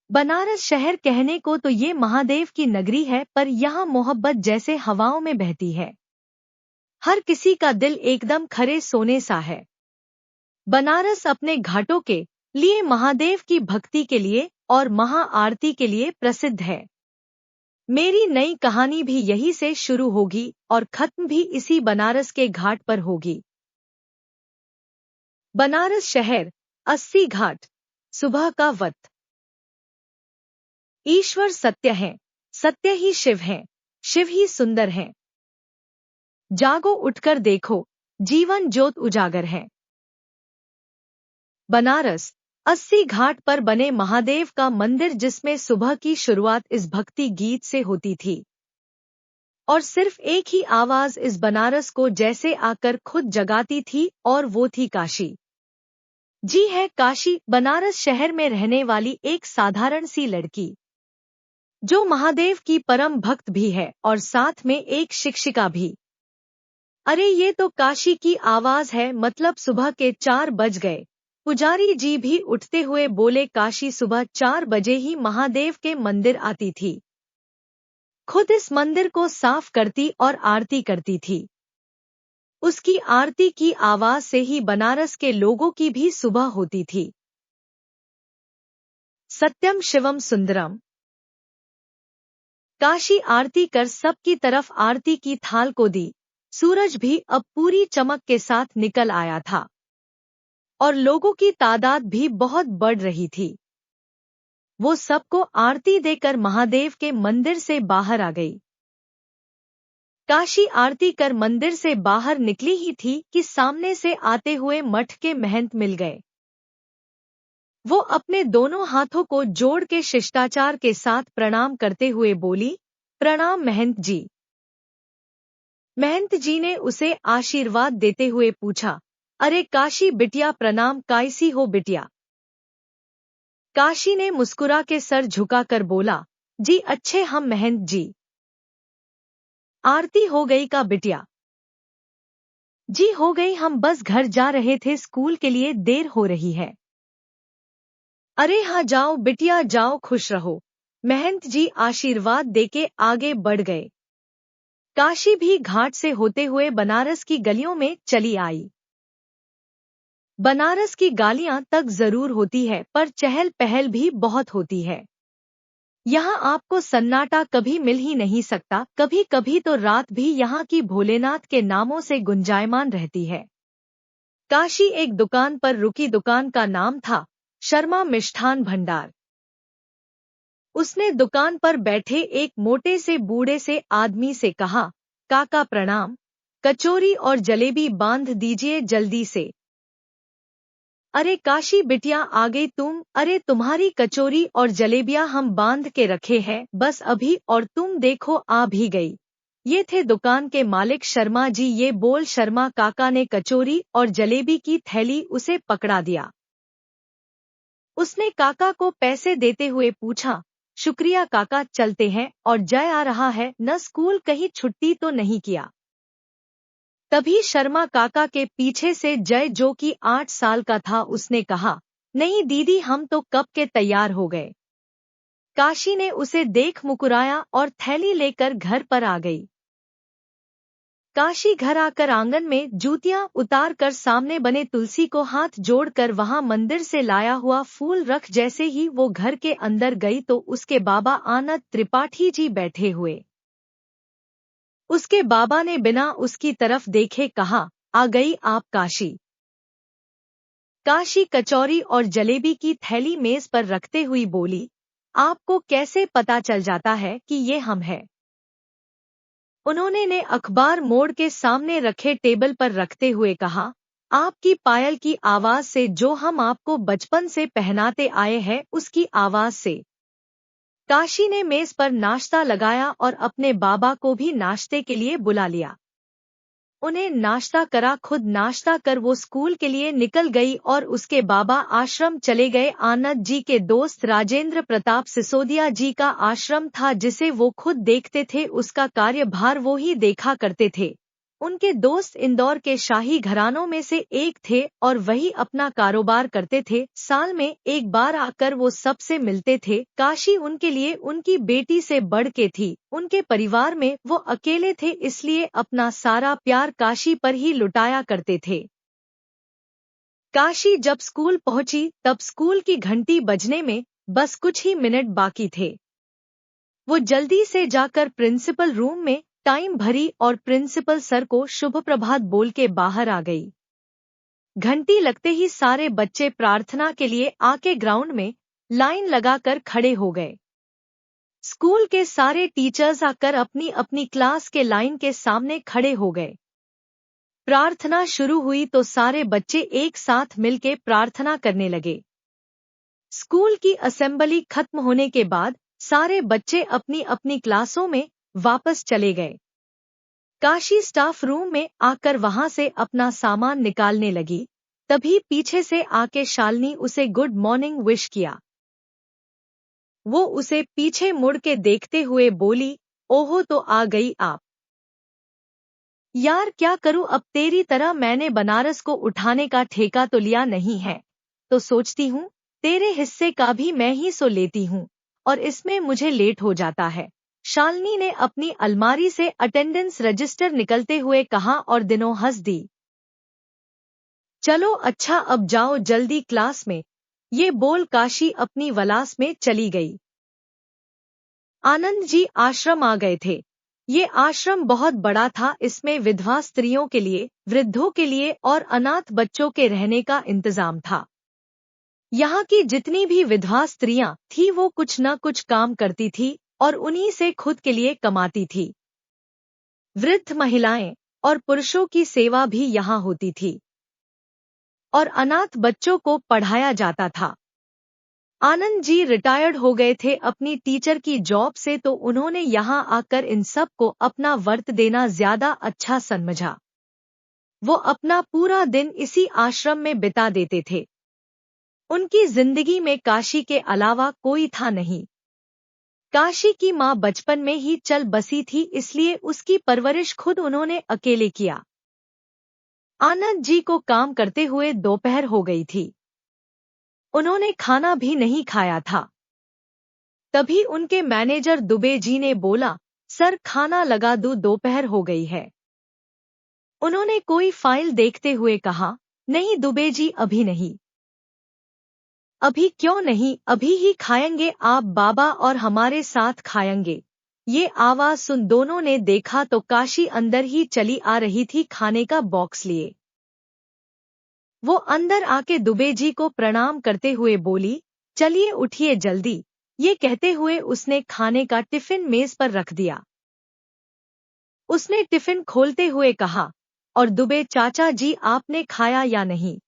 बनारस शहर कहने को तो ये महादेव की नगरी है, पर यहाँ मोहब्बत जैसे हवाओं में बहती है। हर किसी का दिल एकदम खरे सोने सा है। बनारस अपने घाटों के लिए, महादेव की भक्ति के लिए और महाआरती के लिए प्रसिद्ध है। मेरी नई कहानी भी यहीं से शुरू होगी और खत्म भी इसी बनारस के घाट पर होगी। बनारस शहर, 80 घाट, सुबह का वक्त। ईश्वर सत्य है, सत्य ही शिव है, शिव ही सुंदर है। जागो उठकर देखो, जीवन ज्योत उजागर है। बनारस 80 घाट पर बने महादेव का मंदिर, जिसमें सुबह की शुरुआत इस भक्ति गीत से होती थी और सिर्फ एक ही आवाज इस बनारस को जैसे आकर खुद जगाती थी, और वो थी काशी। जी है, काशी, बनारस शहर में रहने वाली एक साधारण सी लड़की, जो महादेव की परम भक्त भी है और साथ में एक शिक्षिका भी। अरे ये तो काशी की आवाज है, मतलब सुबह के 4 बज गए। पुजारी जी भी उठते हुए बोले, काशी सुबह 4 बजे ही महादेव के मंदिर आती थी, खुद इस मंदिर को साफ करती और आरती करती थी। उसकी आरती की आवाज से ही बनारस के लोगों की भी सुबह होती थी। सत्यम शिवम सुंदरम। काशी आरती कर सबकी तरफ आरती की थाल को दी। सूरज भी अब पूरी चमक के साथ निकल आया था और लोगों की तादाद भी बहुत बढ़ रही थी। वो सबको आरती देकर महादेव के मंदिर से बाहर आ गई। काशी आरती कर मंदिर से बाहर निकली ही थी कि सामने से आते हुए मठ के महंत मिल गए। वो अपने दोनों हाथों को जोड़ के शिष्टाचार के साथ प्रणाम करते हुए बोली, प्रणाम महंत जी। महंत जी ने उसे आशीर्वाद देते हुए पूछा, अरे काशी बिटिया, प्रणाम, कैसी हो बिटिया? काशी ने मुस्कुरा के सर झुकाकर बोला, जी अच्छे हम महंत जी। आरती हो गई का बिटिया? जी हो गई, हम बस घर जा रहे थे, स्कूल के लिए देर हो रही है। अरे हाँ जाओ बिटिया जाओ, खुश रहो। महंत जी आशीर्वाद देके आगे बढ़ गए। काशी भी घाट से होते हुए बनारस की गलियों में चली आई। बनारस की गालियां तक जरूर होती है, पर चहल पहल भी बहुत होती है। यहाँ आपको सन्नाटा कभी मिल ही नहीं सकता। कभी कभी तो रात भी यहाँ की भोलेनाथ के नामों से गुंजायमान रहती है। काशी एक दुकान पर रुकी। दुकान का नाम था शर्मा मिष्ठान भंडार। उसने दुकान पर बैठे एक मोटे से बूढ़े से आदमी से कहा, काका प्रणाम, कचौरी और जलेबी बांध दीजिए जल्दी से। अरे काशी बिटिया आ गई तुम? अरे तुम्हारी कचौरी और जलेबियां हम बांध के रखे हैं बस अभी, और तुम देखो आ भी गई। ये थे दुकान के मालिक शर्मा जी। ये बोल शर्मा काका ने कचौरी और जलेबी की थैली उसे पकड़ा दिया। उसने काका को पैसे देते हुए पूछा, शुक्रिया काका, चलते हैं। और जय आ रहा है न, स्कूल कहीं छुट्टी तो नहीं किया? तभी शर्मा काका के पीछे से जय, जो कि 8 साल का था, उसने कहा, नहीं दीदी हम तो कब के तैयार हो गए। काशी ने उसे देख मुकुराया और थैली लेकर घर पर आ गई। काशी घर आकर आंगन में जूतियां उतार कर सामने बने तुलसी को हाथ जोड़कर वहां मंदिर से लाया हुआ फूल रख जैसे ही वो घर के अंदर गई तो उसके बाबा आनंद त्रिपाठी जी बैठे हुए। उसके बाबा ने बिना उसकी तरफ देखे कहा, आ गई आप काशी? काशी कचौरी और जलेबी की थैली मेज पर रखते हुई बोली, आपको कैसे पता चल जाता है कि ये हम हैं? उन्होंने ने अखबार मोड़ के सामने रखे टेबल पर रखते हुए कहा, आपकी पायल की आवाज से, जो हम आपको बचपन से पहनाते आए हैं उसकी आवाज से। काशी ने मेज पर नाश्ता लगाया और अपने बाबा को भी नाश्ते के लिए बुला लिया। उन्हें नाश्ता करा, खुद नाश्ता कर वो स्कूल के लिए निकल गई और उसके बाबा आश्रम चले गए। आनंद जी के दोस्त राजेंद्र प्रताप सिसोदिया जी का आश्रम था, जिसे वो खुद देखते थे, उसका कार्यभार वो ही देखा करते थे। उनके दोस्त इंदौर के शाही घरानों में से एक थे और वही अपना कारोबार करते थे। साल में एक बार आकर वो सबसे मिलते थे। काशी उनके लिए उनकी बेटी से बढ़ के थी। उनके परिवार में वो अकेले थे, इसलिए अपना सारा प्यार काशी पर ही लुटाया करते थे। काशी जब स्कूल पहुंची तब स्कूल की घंटी बजने में बस कुछ ही मिनट बाकी थे। वो जल्दी से जाकर प्रिंसिपल रूम में टाइम भरी और प्रिंसिपल सर को शुभ प्रभात बोल के बाहर आ गई। घंटी लगते ही सारे बच्चे प्रार्थना के लिए आके ग्राउंड में लाइन लगाकर खड़े हो गए। स्कूल के सारे टीचर्स आकर अपनी अपनी क्लास के लाइन के सामने खड़े हो गए। प्रार्थना शुरू हुई तो सारे बच्चे एक साथ मिलके प्रार्थना करने लगे। स्कूल की असेंबली खत्म होने के बाद सारे बच्चे अपनी अपनी क्लासों में वापस चले गए। काशी स्टाफ रूम में आकर वहां से अपना सामान निकालने लगी, तभी पीछे से आके शालिनी उसे गुड मॉर्निंग विश किया। वो उसे पीछे मुड़ के देखते हुए बोली, ओहो तो आ गई आप। यार क्या करूं, अब तेरी तरह मैंने बनारस को उठाने का ठेका तो लिया नहीं है, तो सोचती हूँ तेरे हिस्से का भी मैं ही सो लेती हूँ, और इसमें मुझे लेट हो जाता है। शालिनी ने अपनी अलमारी से अटेंडेंस रजिस्टर निकलते हुए कहा और दिनों हंस दी। चलो अच्छा अब जाओ जल्दी क्लास में, ये बोल काशी अपनी क्लास में चली गई। आनंद जी आश्रम आ गए थे। ये आश्रम बहुत बड़ा था, इसमें विधवा स्त्रियों के लिए, वृद्धों के लिए और अनाथ बच्चों के रहने का इंतजाम था। यहाँ की जितनी भी विधवा स्त्रियां थी वो कुछ न कुछ काम करती थी और उन्हीं से खुद के लिए कमाती थी। वृद्ध महिलाएं और पुरुषों की सेवा भी यहाँ होती थी और अनाथ बच्चों को पढ़ाया जाता था। आनंद जी रिटायर्ड हो गए थे अपनी टीचर की जॉब से, तो उन्होंने यहाँ आकर इन सब को अपना वर्त देना ज्यादा अच्छा समझा। वो अपना पूरा दिन इसी आश्रम में बिता देते थे। उनकी जिंदगी में काशी के अलावा कोई था नहीं। काशी की माँ बचपन में ही चल बसी थी, इसलिए उसकी परवरिश खुद उन्होंने अकेले किया। आनंद जी को काम करते हुए दोपहर हो गई थी। उन्होंने खाना भी नहीं खाया था। तभी उनके मैनेजर दुबे जी ने बोला, सर खाना लगा दूं, दोपहर हो गई है। उन्होंने कोई फाइल देखते हुए कहा, नहीं दुबे जी अभी नहीं। अभी क्यों नहीं, अभी ही खाएंगे आप बाबा और हमारे साथ खाएंगे। ये आवाज सुन दोनों ने देखा तो काशी अंदर ही चली आ रही थी खाने का बॉक्स लिए। वो अंदर आके दुबे जी को प्रणाम करते हुए बोली, चलिए उठिए जल्दी। ये कहते हुए उसने खाने का टिफिन मेज पर रख दिया। उसने टिफिन खोलते हुए कहा, और दुबे चाचा जी आपने खाया या नहीं?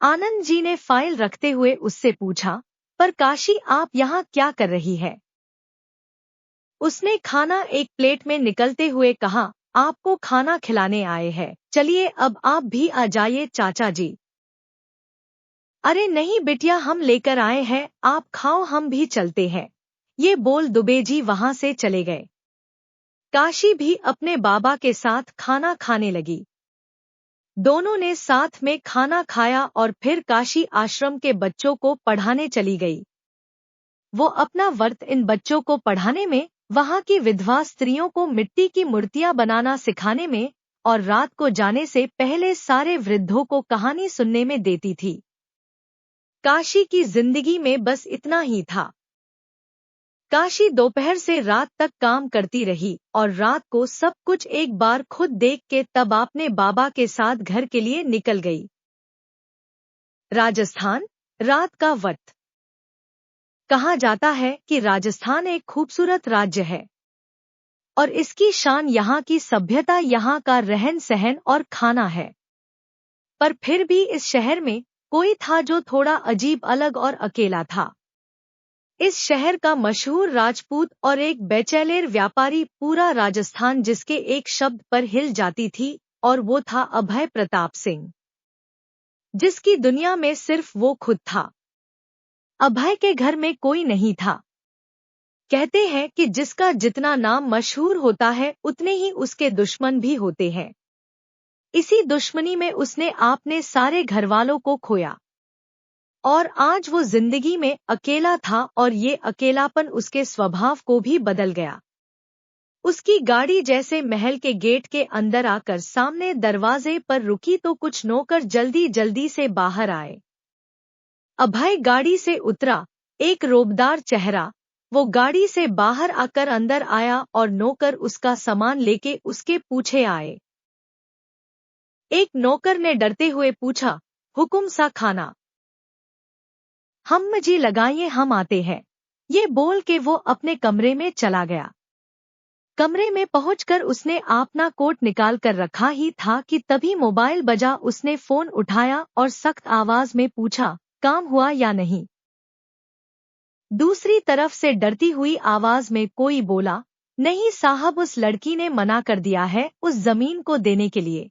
आनंद जी ने फाइल रखते हुए उससे पूछा, पर काशी आप यहाँ क्या कर रही है? उसने खाना एक प्लेट में निकलते हुए कहा, आपको खाना खिलाने आए हैं, चलिए अब आप भी आ जाइए चाचा जी। अरे नहीं बिटिया हम लेकर आए हैं, आप खाओ हम भी चलते हैं। ये बोल दुबे जी वहां से चले गए। काशी भी अपने बाबा के साथ खाना खाने लगी। दोनों ने साथ में खाना खाया और फिर काशी आश्रम के बच्चों को पढ़ाने चली गई। वो अपना वर्त इन बच्चों को पढ़ाने में, वहां की विधवा स्त्रियों को मिट्टी की मूर्तियां बनाना सिखाने में और रात को जाने से पहले सारे वृद्धों को कहानी सुनने में देती थी। काशी की जिंदगी में बस इतना ही था। काशी दोपहर से रात तक काम करती रही और रात को सब कुछ एक बार खुद देख के तब अपने बाबा के साथ घर के लिए निकल गई। राजस्थान, रात का वक्त। कहा जाता है कि राजस्थान एक खूबसूरत राज्य है और इसकी शान यहाँ की सभ्यता, यहाँ का रहन सहन और खाना है। पर फिर भी इस शहर में कोई था जो थोड़ा अजीब, अलग और अकेला था। इस शहर का मशहूर राजपूत और एक बेचैलेर व्यापारी, पूरा राजस्थान जिसके एक शब्द पर हिल जाती थी, और वो था अभय प्रताप सिंह, जिसकी दुनिया में सिर्फ वो खुद था। अभय के घर में कोई नहीं था। कहते हैं कि जिसका जितना नाम मशहूर होता है उतने ही उसके दुश्मन भी होते हैं। इसी दुश्मनी में उसने अपने सारे घरवालों को खोया और आज वो जिंदगी में अकेला था और ये अकेलापन उसके स्वभाव को भी बदल गया। उसकी गाड़ी जैसे महल के गेट के अंदर आकर सामने दरवाजे पर रुकी तो कुछ नौकर जल्दी जल्दी से बाहर आए। अभय गाड़ी से उतरा, एक रोबदार चेहरा। वो गाड़ी से बाहर आकर अंदर आया और नौकर उसका सामान लेके उसके पीछे आए। एक नौकर ने डरते हुए पूछा, हुकुम सा खाना। हम जी लगाइए, हम आते हैं। ये बोल के वो अपने कमरे में चला गया। कमरे में पहुंचकर उसने अपना कोट निकाल कर रखा ही था कि तभी मोबाइल बजा। उसने फोन उठाया और सख्त आवाज में पूछा, काम हुआ या नहीं। दूसरी तरफ से डरती हुई आवाज में कोई बोला, नहीं साहब, उस लड़की ने मना कर दिया है उस जमीन को देने के लिए।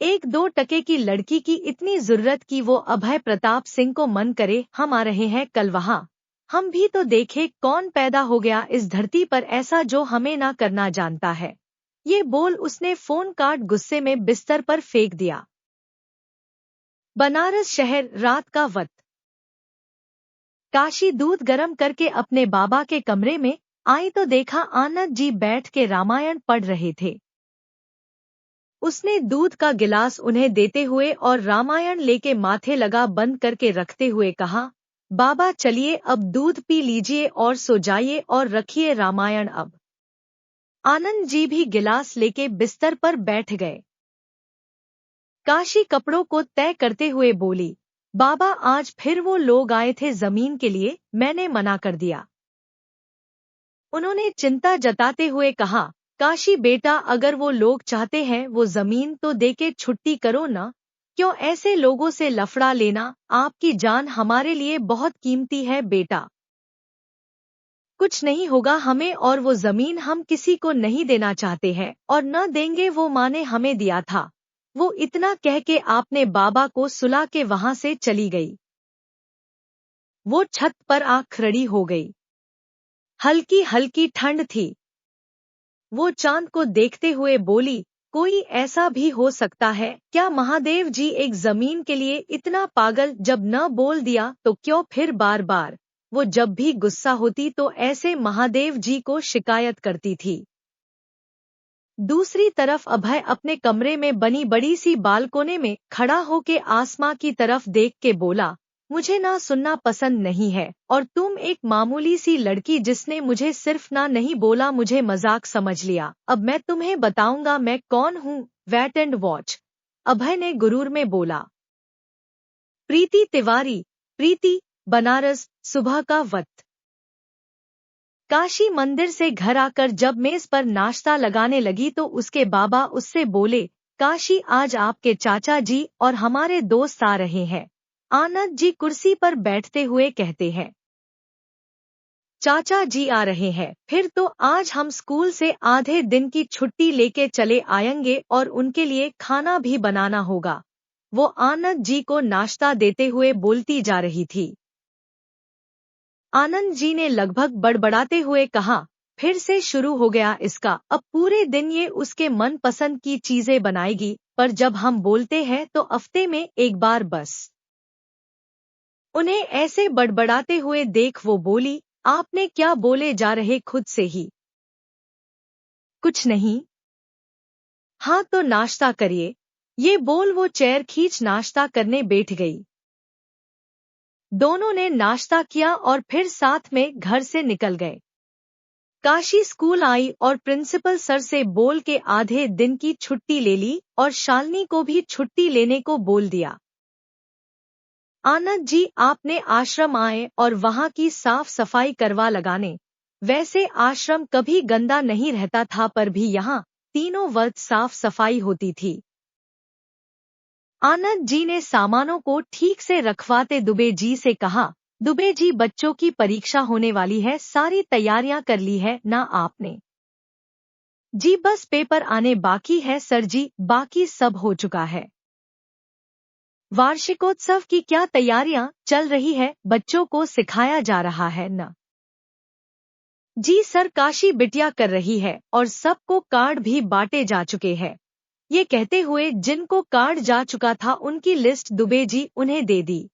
1-2 टके की लड़की की इतनी जरूरत कि वो अभय प्रताप सिंह को मन करे, हम आ रहे हैं कल वहां, हम भी तो देखे कौन पैदा हो गया इस धरती पर ऐसा जो हमें ना करना जानता है। ये बोल उसने फोन काट गुस्से में बिस्तर पर फेंक दिया। बनारस शहर, रात का वक्त। काशी दूध गर्म करके अपने बाबा के कमरे में आई तो देखा आनंद जी बैठ के रामायण पढ़ रहे थे। उसने दूध का गिलास उन्हें देते हुए और रामायण लेके माथे लगा बंद करके रखते हुए कहा, बाबा चलिए अब दूध पी लीजिए और सो जाइए और रखिए रामायण अब। आनंद जी भी गिलास लेके बिस्तर पर बैठ गए। काशी कपड़ों को तय करते हुए बोली, बाबा आज फिर वो लोग आए थे जमीन के लिए, मैंने मना कर दिया। उन्होंने चिंता जताते हुए कहा, काशी बेटा अगर वो लोग चाहते हैं वो जमीन तो देके छुट्टी करो ना, क्यों ऐसे लोगों से लफड़ा लेना, आपकी जान हमारे लिए बहुत कीमती है बेटा। कुछ नहीं होगा हमें, और वो जमीन हम किसी को नहीं देना चाहते हैं और न देंगे, वो माँ ने हमें दिया था। वो इतना कह के आपने बाबा को सुला के वहां से चली गई। वो छत पर आ खड़ी हो गई। हल्की हल्की ठंड थी। वो चांद को देखते हुए बोली, कोई ऐसा भी हो सकता है क्या महादेव जी एक जमीन के लिए इतना पागल, जब न बोल दिया तो क्यों फिर बार बार वो जब भी गुस्सा होती तो ऐसे महादेव जी को शिकायत करती थी। दूसरी तरफ अभय अपने कमरे में बनी बड़ी सी बालकोने में खड़ा होके आसमां की तरफ देख के बोला, मुझे ना सुनना पसंद नहीं है और तुम एक मामूली सी लड़की जिसने मुझे सिर्फ ना नहीं बोला, मुझे मजाक समझ लिया। अब मैं तुम्हें बताऊंगा मैं कौन हूँ, वेट एंड वॉच। अभय ने गुरूर में बोला। प्रीति तिवारी। प्रीति, बनारस, सुबह का वक्त। काशी मंदिर से घर आकर जब मेज पर नाश्ता लगाने लगी तो उसके बाबा उससे बोले, काशी आज आपके चाचा जी और हमारे दोस्त आ रहे हैं। आनंद जी कुर्सी पर बैठते हुए कहते हैं, चाचा जी आ रहे हैं, फिर तो आज हम स्कूल से आधे दिन की छुट्टी लेके चले आएंगे और उनके लिए खाना भी बनाना होगा। वो आनंद जी को नाश्ता देते हुए बोलती जा रही थी। आनंद जी ने लगभग बड़बड़ाते हुए कहा, फिर से शुरू हो गया इसका, अब पूरे दिन ये उसके मन पसंद की चीजें बनाएगी, पर जब हम बोलते हैं तो हफ्ते में एक बार बस। उन्हें ऐसे बड़बड़ाते हुए देख वो बोली, आपने क्या बोले जा रहे खुद से ही। कुछ नहीं। हाँ तो नाश्ता करिए। ये बोल वो चेयर खींच नाश्ता करने बैठ गई। दोनों ने नाश्ता किया और फिर साथ में घर से निकल गए। काशी स्कूल आई और प्रिंसिपल सर से बोल के आधे दिन की छुट्टी ले ली और शालिनी को भी छुट्टी लेने को बोल दिया। आनंद जी आपने आश्रम आए और वहां की साफ सफाई करवा लगाने। वैसे आश्रम कभी गंदा नहीं रहता था पर भी यहाँ तीनों वक्त साफ सफाई होती थी। आनंद जी ने सामानों को ठीक से रखवाते दुबे जी से कहा, दुबे जी बच्चों की परीक्षा होने वाली है, सारी तैयारियां कर ली है ना आपने। जी बस पेपर आने बाकी है सर जी, बाकी सब हो चुका है। वार्षिकोत्सव की क्या तैयारियां चल रही है, बच्चों को सिखाया जा रहा है न। जी सर, काशी बिटिया कर रही है और सबको कार्ड भी बांटे जा चुके हैं। ये कहते हुए जिनको कार्ड जा चुका था उनकी लिस्ट दुबे जी उन्हें दे दी।